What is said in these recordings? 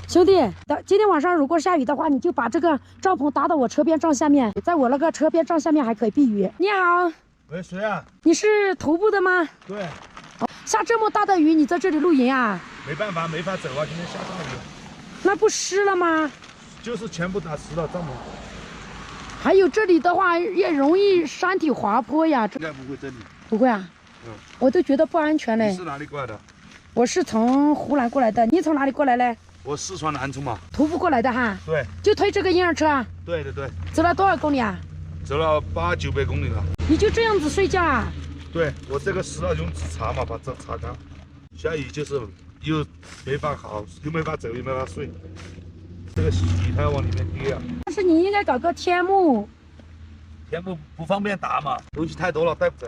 兄弟，今天晚上如果下雨的话，你就把这个帐篷搭到我车边帐下面，在我那个车边帐下面还可以避雨。你好，喂，谁啊？你是徒步的吗？对。下这么大的雨，你在这里露营啊？没办法，没法走啊！今天下大雨。那不湿了吗？就是全部打湿了帐篷。还有这里的话也容易山体滑坡呀。应该不会这里。不会啊。我都觉得不安全嘞。你是哪里过来的？我是从湖南过来的，你从哪里过来嘞？我四川南充嘛。徒步过来的哈？对。就推这个婴儿车啊？对对对。走了多少公里啊？走了800、900公里了。你就这样子睡觉啊？对，我这个湿了用纸擦嘛，把这擦干。下雨就是又没法好，又没法走，又没法睡。这个洗衣台往里面跌啊。但是你应该搞个天幕。天幕不方便打嘛，东西太多了带不走。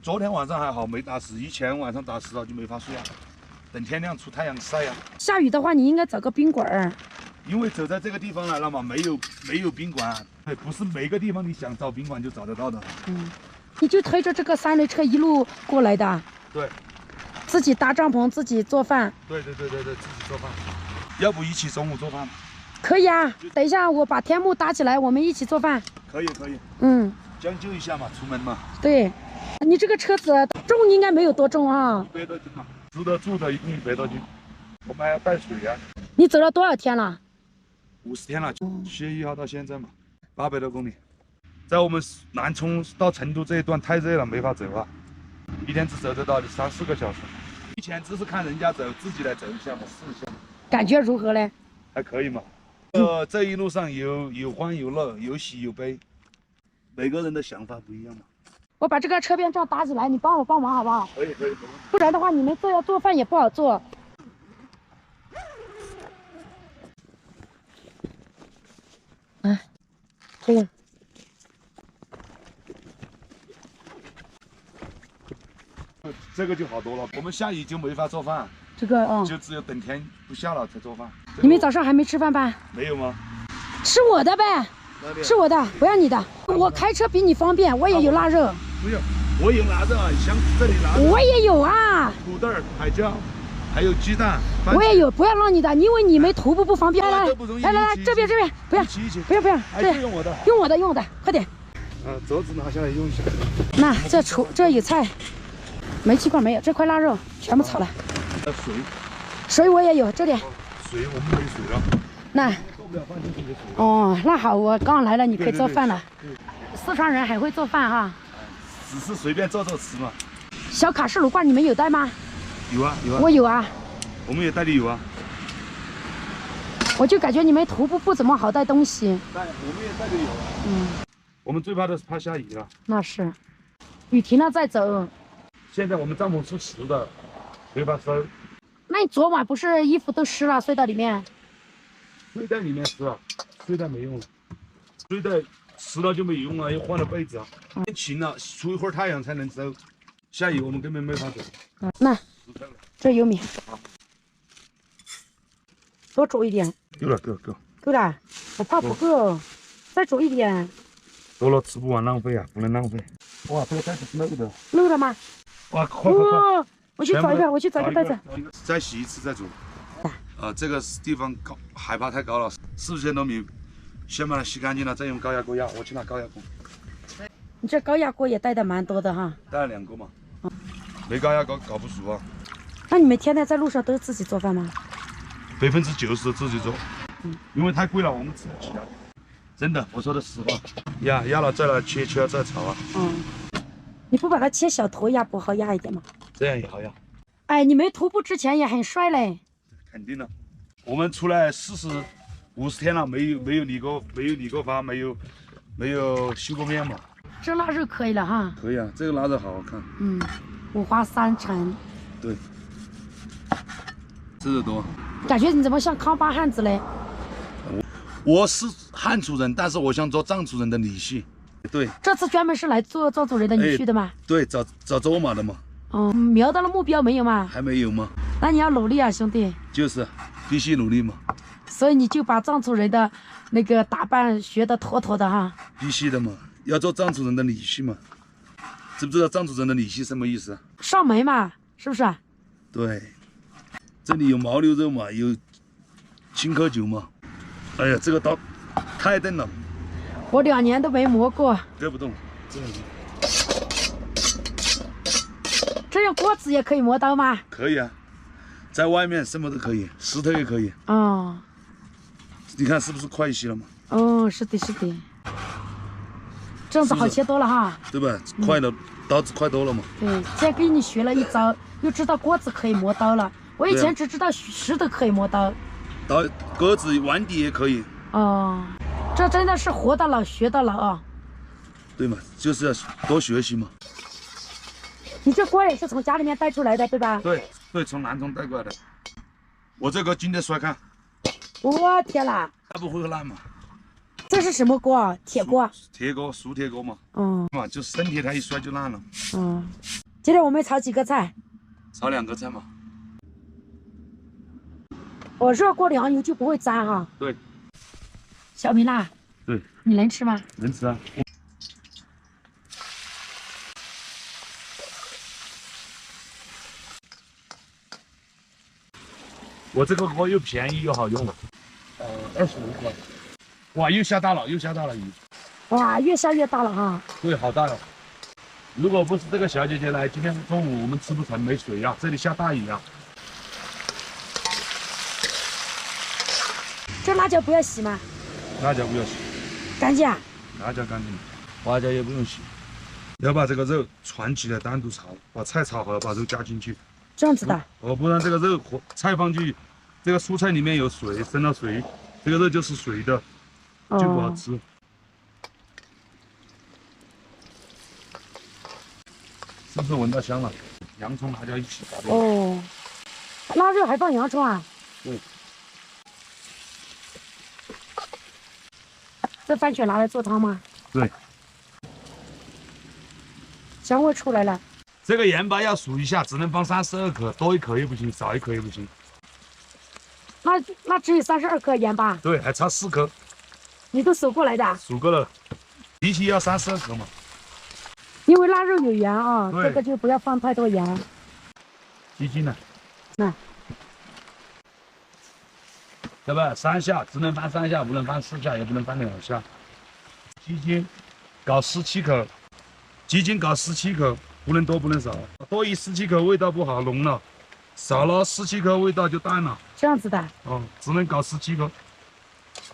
昨天晚上还好没打湿，以前晚上打湿了就没法睡啊。等天亮出太阳晒呀。下雨的话，你应该找个宾馆儿。因为走在这个地方来了嘛，没有宾馆，对，不是每个地方你想找宾馆就找得到的。你就推着这个3轮车一路过来的。对。自己搭帐篷，自己做饭。对，自己做饭。要不一起中午做饭？可以啊，等一下我把天幕搭起来，我们一起做饭。可以。将就一下嘛，出门嘛。对。你这个车子重应该没有多重啊？100多斤嘛，值得住的一共100多斤。我们还要带水啊。你走了多少天了？50天了，7月1号到现在嘛，800多公里。在我们南充到成都这一段太热了，没法走啊，一天只走得到3、4个小时。以前只是看人家走，自己来走一下嘛，试一下。感觉如何嘞？还可以嘛。这一路上有欢有乐，有喜有悲，每个人的想法不一样嘛。我把这个车边帐搭起来，你帮我帮忙好不好？可以。不然的话，你们要做饭也不好做。这个。这个就好多了，我们下雨就没法做饭。这个就只有等天不下了才做饭。你们早上还没吃饭吧？没有吗？吃我的呗，吃我的，不要你的。我开车比你方便，我也有腊肉。不用，我有腊肉啊，像这里腊肉。我也有啊。土豆、海椒，还有鸡蛋。我也有，不要让你的，因为你们徒步不方便。来，这边，不要，不要，这用我的，用我的，快点。桌子拿下来用一下。那这有菜，煤气罐没有，这块腊肉全部炒了。水我也有，这里。水我们没水了。那。做不了饭就是没水。哦，那好，我刚来了，你可以做饭了。四川人还会做饭哈。只是随便做吃嘛。小卡式炉罐你们有带吗？有啊。我有啊。我们也带的有啊。我就感觉你们徒步不怎么好带东西。我们也带的有啊。我们最怕的是怕下雨了。那是。雨停了再走。现在我们帐篷是湿的，没法收。那你昨晚不是衣服都湿了，睡到里面？睡在里面湿了，睡袋没用了，睡袋湿了就没用了，又换了被子啊。天晴了，出一会儿太阳才能收，下雨我们根本没法走。那这有米，多煮一点。够了。够了，我怕不够，再煮一点。多了吃不完浪费啊，不能浪费。哇，这个袋子是漏的。漏了吗？哇，快！我去找一个袋子。再洗一次再煮。这个地方高，海拔太高了，4000多米，先把它洗干净了，再用高压锅压。我去拿高压锅。你这高压锅也带的蛮多的哈。带了2个嘛。没高压锅搞不熟啊。那你们天天在路上都是自己做饭吗？90%自己做。因为太贵了，我们吃不起啊。真的，我说的实话。压了再来切再炒啊。你不把它切小头压不好压一点吗？这样也好压。哎，你们徒步之前也很帅嘞。肯定的，我们出来40、50天了，没有理过发，没有修过面嘛。这腊肉可以了哈。可以啊，这个腊肉好看。5花3层。对。吃的多。感觉你怎么像康巴汉子嘞？我是汉族人，但是我想做藏族人的女婿。对。这次专门是来做藏族人的女婿的吗？对，找卓玛的嘛。瞄到了目标没有吗？还没有吗？那你要努力啊，兄弟。就是，必须努力嘛。所以你就把藏族人的那个打扮学得妥妥的哈。必须的嘛，要做藏族人的女婿嘛。知不知道藏族人的女婿什么意思？上门嘛，是不是？对。这里有牦牛肉嘛，有轻口就嘛。哎呀，这个刀太钝了，我2年都没磨过。割不动。这样锅子也可以磨刀吗？可以啊，在外面什么都可以，石头也可以。哦。你看是不是快一些了嘛？哦，是的，是的。这样子好切多了哈。对吧？快了，刀子快多了嘛。对，今天给你学了一招，又知道锅子可以磨刀了。我以前只知道石头可以磨刀。刀鸽子碗底也可以。哦，这真的是活到老学到老啊。对嘛，就是要多学习嘛。你这锅也是从家里面带出来的，对吧？对，从南充带过来的。我这个经得摔看。我天啦！它不会烂嘛？这是什么锅啊？铁锅？铁锅，熟铁锅嘛。嗯。嘛，就是生铁，它一摔就烂了。嗯。今天我们炒几个菜？炒2个菜嘛。我热锅凉油就不会粘哈。对。小米辣。对。你能吃吗？能吃啊。我这个锅又便宜又好用，25块。哇，又下大了雨。哇，越下越大了哈。对，好大哟。如果不是这个小姐姐来，今天中午我们吃不成，没水呀，这里下大雨呀。这辣椒不要洗吗？辣椒不要洗。干净啊？辣椒干净，花椒也不用洗。要把这个肉串起来单独炒，把菜炒好了，把肉加进去。这样子的。不然这个肉和菜放进去，这个蔬菜里面有水，生了水，这个肉就是水的，就不好吃。是不是闻到香了？洋葱、辣椒一起打的。哦，腊肉还放洋葱啊？对。这番茄拿来做汤吗？对。香味出来了。这个盐巴要数一下，只能放32克，多1克也不行，少1克也不行。那只有32克盐巴。对，还差4克。你都数过来的？数过了，必须要32克嘛。因为腊肉有盐啊，对，这个就不要放太多盐。鸡精呢？那。对吧？3下，只能翻3下，不能翻4下，也不能翻2下。鸡精搞17克，鸡精搞17克，不能多不能少。多于17克味道不好浓了，少了17克味道就淡了。这样子的。哦，只能搞17克。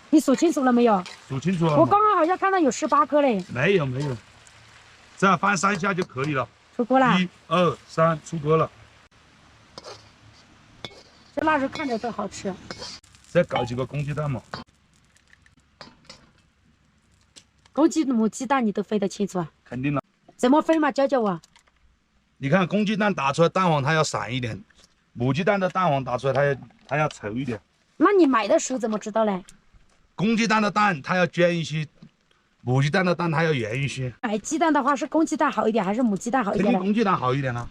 你数清楚了没有？数清楚了。我刚刚好像看到有18克嘞。没有，这样翻3下就可以了。出锅了。1、2、3，出锅了。这腊肉看着都好吃。再搞几个公鸡蛋嘛。公鸡母鸡蛋你都分得清楚啊？肯定了。怎么分嘛？教教我。你看公鸡蛋打出来蛋黄它要散一点，母鸡蛋的蛋黄打出来它要稠一点。那你买的时候怎么知道嘞？公鸡蛋的蛋它要尖一些，母鸡蛋的蛋它要圆一些。买鸡蛋的话是公鸡蛋好一点还是母鸡蛋好一点？肯定公鸡蛋好一点啦。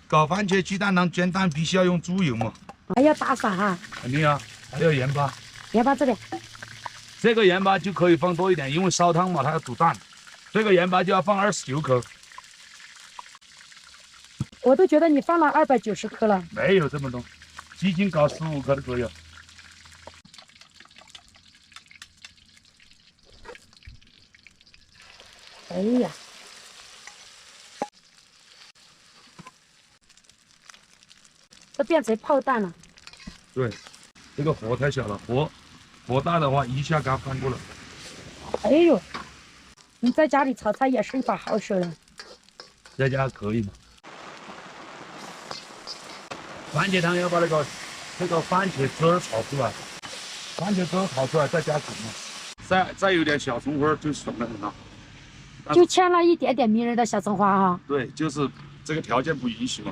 搞番茄鸡蛋汤煎蛋必须要用猪油嘛。还要打散哈。肯定啊，还有盐巴。盐巴这里。这个盐巴就可以放多一点，因为烧汤嘛，它要煮蛋。这个盐巴就要放29克。我都觉得你放了290克了。没有这么多，鸡精搞15克的左右。哎呀，这变成泡蛋了。对，这个火太小了，火大的话一下给它翻过来。哎呦，你在家里炒菜也是一把好手了。在家可以吗？番茄汤要把那个番茄汁儿炒出来，番茄汁儿炒出来再加水嘛，再有点小葱花就爽了很了。就欠了一点点迷人的小葱花哈。对，就是这个条件不允许嘛。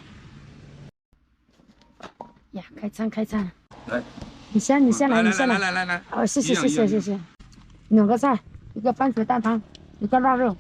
呀，开餐。来，你先来，你先来。来。好，谢谢。2个菜，一个番茄蛋汤，一个腊肉。